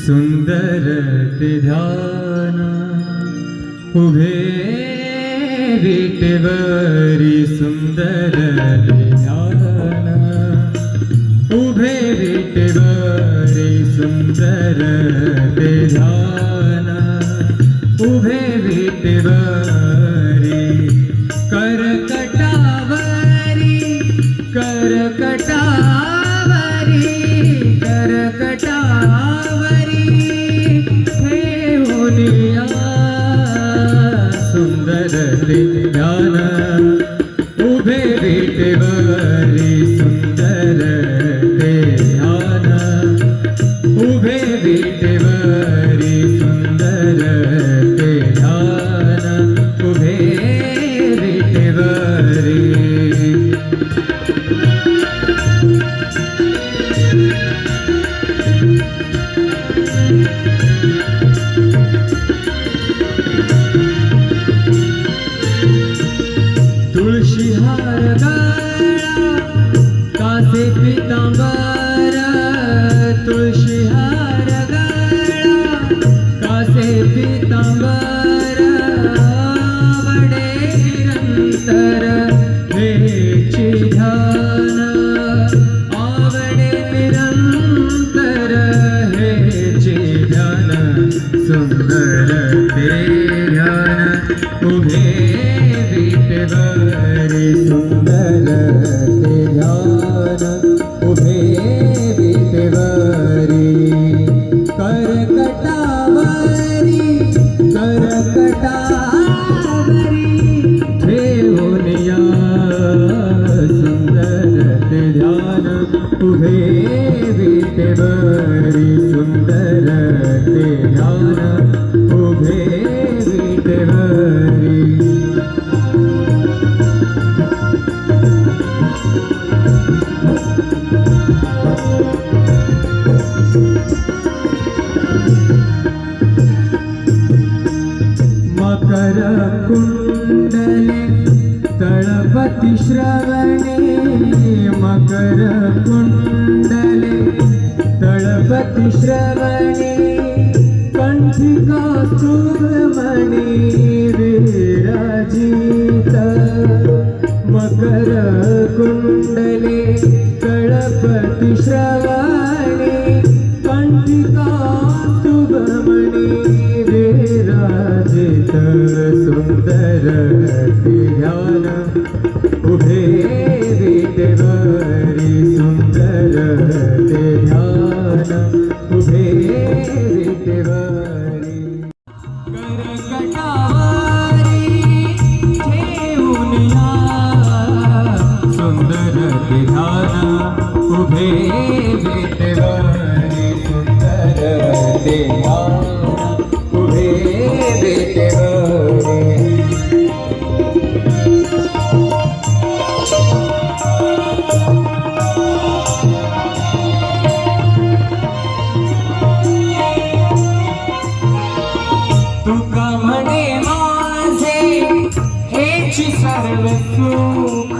सुंदर ते ध्यान उभे विटेवरी सुंदर ते ध्यान उभे विटेवरी सुंदर ते ध्यान उभे विटेवरी करकटावरी करकटावरी करकटावरी ठेवूनिया सुंदर ते ध्यान उभे विटेवरी सुंदर ते ध्यान उभे विटेवरी सुंदर ते ध्यान उभे विटेवरी तुळशी हार गळा कासे पितांबर तुळशी हार गळा कासे पितांबर आवडे निरंतर हेची ध्यान आवडे निरंतर हेची ध्यान सुंदर ते ध्यान उभे विटेवरी सुंदर ते ध्यान उभे विटेवरी करकटावरी करकटावरी ठेवूनिया सुंदर ते ध्यान उभे विटेवरी सुंदर ते ध्यान उभे विटेवरी मकर कुंडले तळपति श्रवणे मकर कुंडले तळपति श्रवणे कंठिका सुमणि विराजित मकर कुंडले तळपति श्रवणे कंठिका सुमणि विराजित सुंदर ते ध्यान उभे विटेवरी सुंदर ते ध्यान उभे विटेवरी करकटावरी ठेवूनिया सुंदर ते ध्यान उभे विटेवरी सुंदर ते ध्यान उभे विटेवरी तुका म्हणे माझे हेची सर्व सुख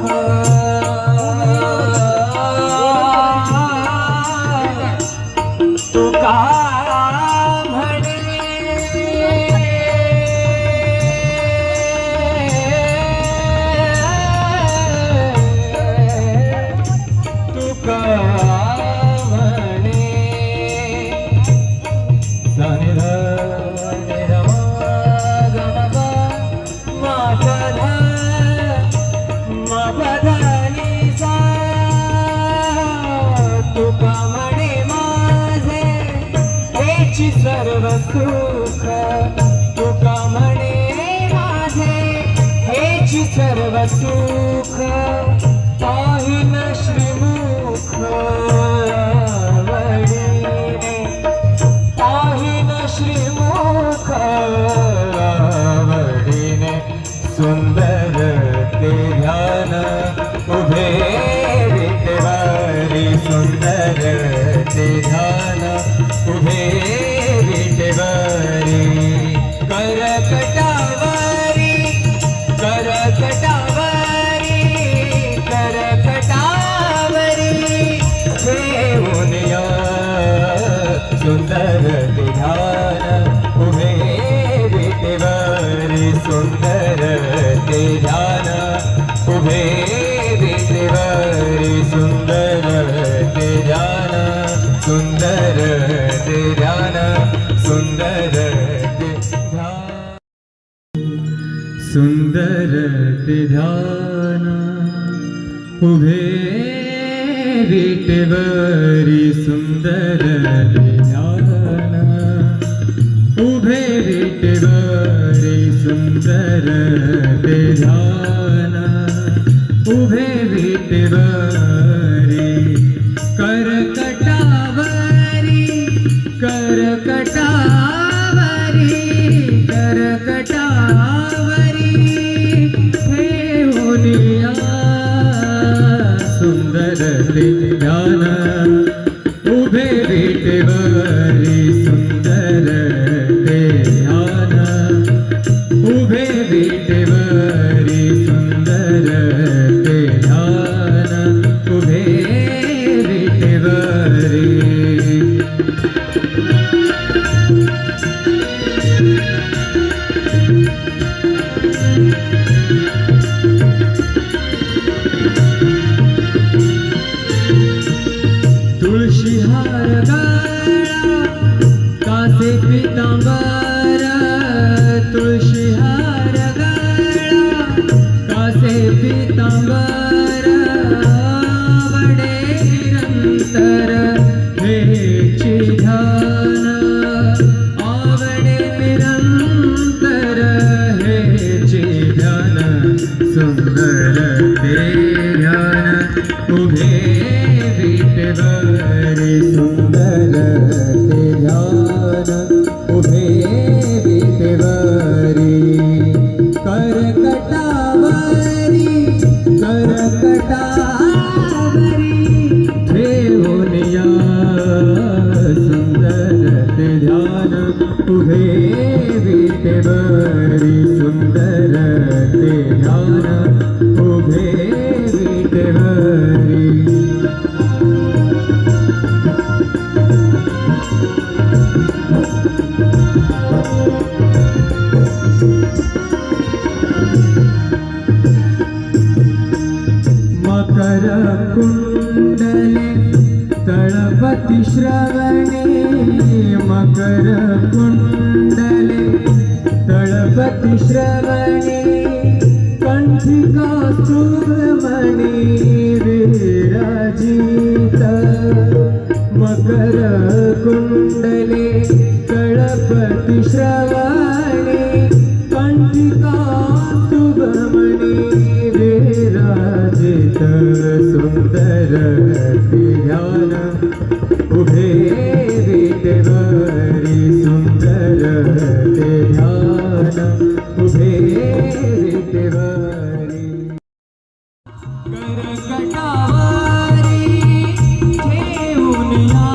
तुका म्हणे तुका म्हणे तुका म्हणे माझे हेची सर्व सुख तुका म्हणे माझे हेची सर्व सुख पाहिन श्रीमुख आवडीने पाहिन श्रीमुख आवडीने सुंदर ते ध्यान उभे विटेवरी सुंदर ते ध्यान उभे विटेवरी करकटावरी करकटावरी करकटावरी ठेवूनिया सुंदर सुंदर ते ध्यान सुंदर ते ध्यान सुंदर ते ध्यान उभे विटेवरी सुंदर ते ध्यान उभे विटेवरी सुंदर ते ध्यान उभे विटेवरी करकटावरी करकटावरी करकटावरी ठेवूनिया सुंदर ते ध्यान उभे विटेवरी सुंदर ते ध्यान उभे विटेवरी सुंदर ते ध्यान उभे विटेवरी तुळशी हार गळा कासे पितांबर तुळशी हार गळा कासे पितांबर आवडे निरंतर हेची ध्यान आवडे निरंतर हेची ध्यान सुंदर ते ध्यान उभे विटेवरी सुंदर ते ध्यान उभे विटेवरी करकटावरी करकटावरी ठेवूनिया सुंदर ते ध्यान उभे विटेवरी सुंदर ते ध्यान उभे विटेवरी मकर कुंडले तळपति श्रवणे मकर कुंडले तळपति श्रवणे कंठिका सुब्रमणि विराजित मकर कुंडले तळपति श्रवणे कंठिका सुब्रमणि विराजित सुंदर ते ध्यान उभे विटेवरी सुंदर ते ध्यान उभे विटेवरी करकटावरी ठेवूनिया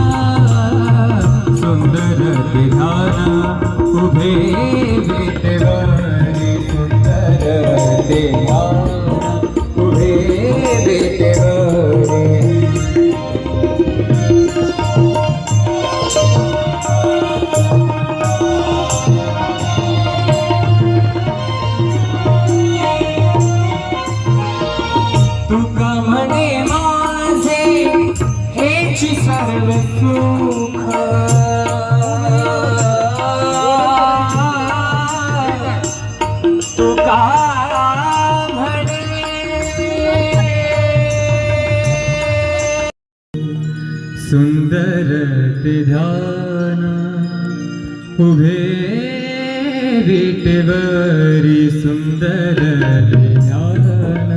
सुंदर ते ध्यान उभे विटेवरी सुंदर ते ध्यान उभे विटेवरी तुका म्हणे माझे हेची सर्व सुख तुका म्हणे सुंदर ते ध्यान उभे विटेवरी सुंदर ते ध्यान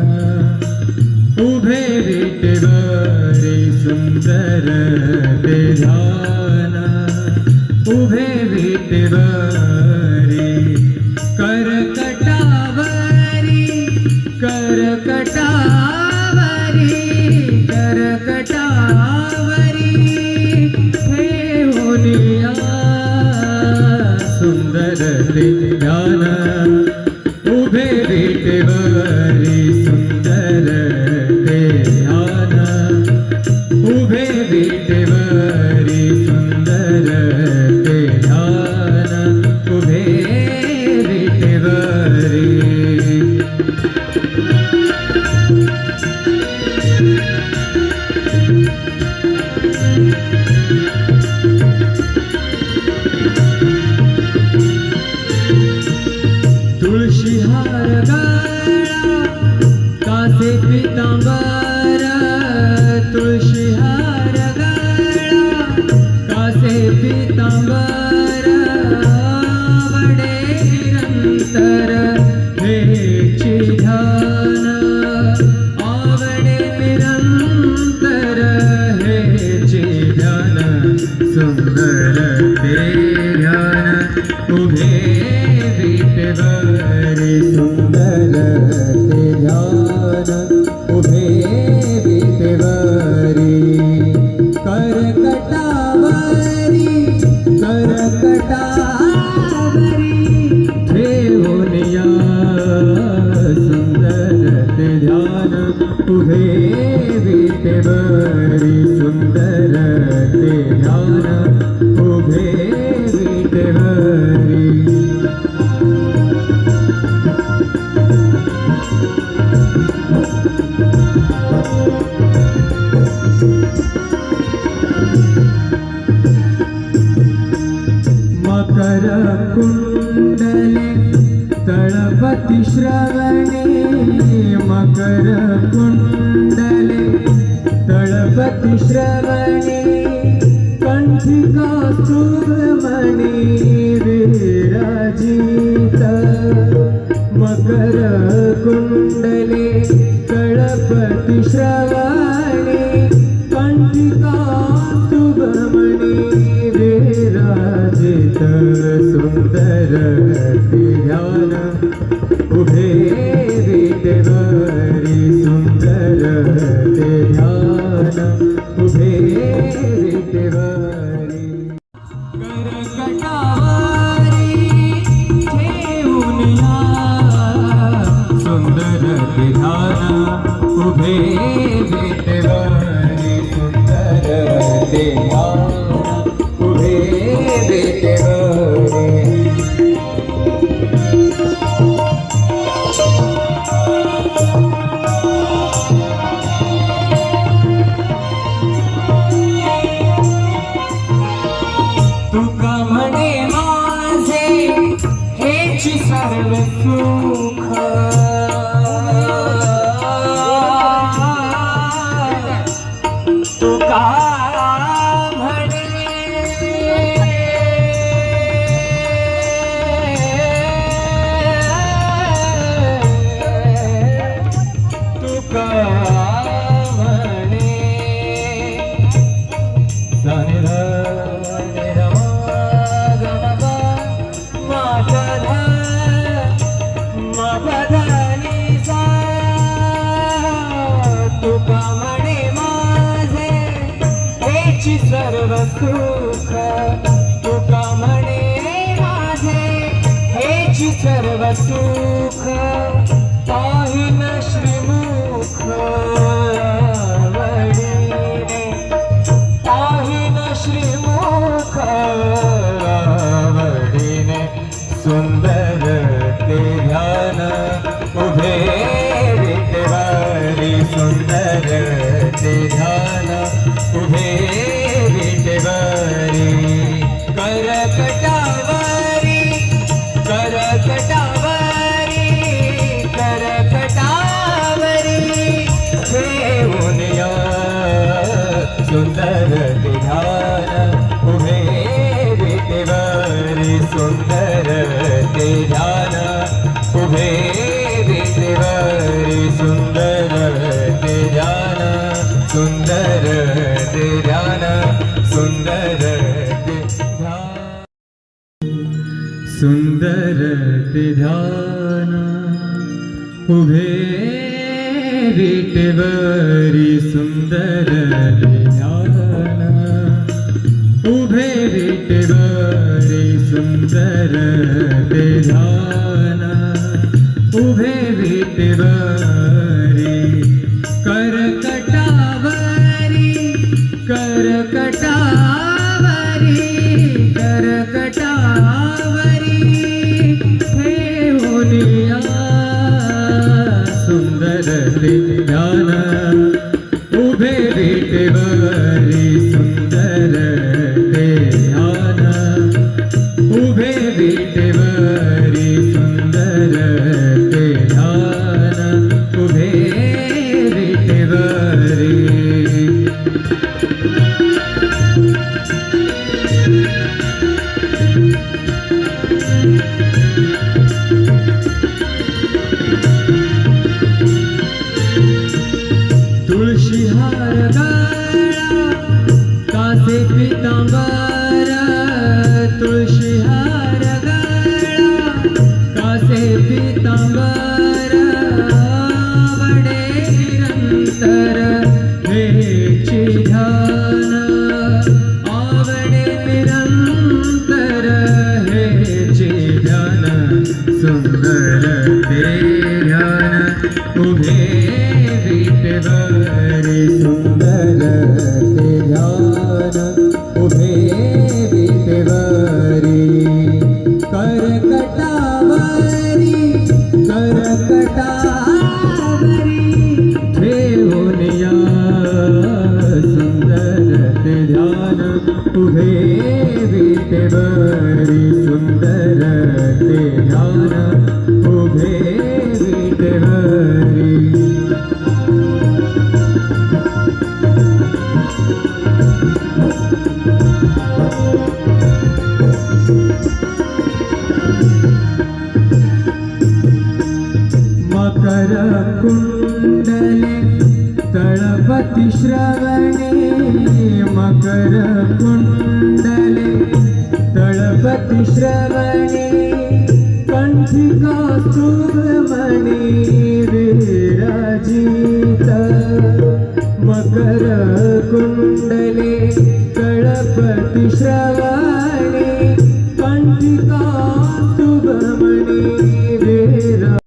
उभे विटेवरी सुंदर ते ध्यान उभे विटेवरी करकटावरी करकटावरी करकटावरी ठेवूनिया सुंदर ते ध्यान उभे विटेवरी सुंदर ते ध्यान उभे विटेवरी सुंदर ते ध्यान उभे विटेवरी आवडे पीतांबर आवडे निरंतर हेची ध्यान आवडे निरंतर हेची ध्यान सुंदर ते ध्यान उभे विटेवरी सुंदर ते ध्यान उभे विटेवरी करकटावरी करकटावरी ठेवूनिया सुंदर ते ध्यान उभे विटेवरी सुंदर ते ध्यान उभे विटेवरी मकर कुंडले तळपति श्रवणे मकर कुंडले तळपति श्रवणे कंठिका सुमणि विराजित मकर कुंडले तळपति श्रवणे कंठिका सुमणि विराजित सुंदर ध्यान उभे विटेवरी सुंदर ध्यान उभे विटेवरी करकटावरी ठेवूनिया सुंदर ध्यान उभे विटेवरी सुंदर ध्यान उभे विटेवरी तुका म्हणे माझे हेची सर्व सुख तुका म्हणे तुका म्हणे तुका म्हणे माझे हेची सर्व सुख तुका म्हणे माझे हेची सर्व सुख पाहिन श्रीमुख आवडीने पाहिन श्रीमुख आवडीने सुंदर ते ध्यान उभे विटेवरी सुंदर ते ध्यान उभे विटेवरी करकटावरी करकटावरी करकटावरी ठेवूनिया सुंदर ते ध्यान उभे विटेवरी सुंदर ते ध्यान उभे विटेवरी सुंदर ते ध्यान सुंदर ते ध्यान सुंदर ते ध्यान सुंदर ते ध्यान उभे विटेवरी सुंदर ते ध्यान उभे विटेवरी सुंदर ते ध्यान उभे विटेवरी करकटावरी करकटावरी करकटावरी ठेवूनिया सुंदर ते ध्यान उभे विटेवरी सुंदर ते ध्यान उभे विटेवरी सुंदर ते ध्यान उभे विटेवरी विटेवरी सुंदर ते ध्यान उभे विटेवरी मकर कुंडले तळपति श्रवणे मकर कुंडले तळपति श्रवणे कंठिका सुभमणि विराजित मकर कुंडले तळपति श्रवणे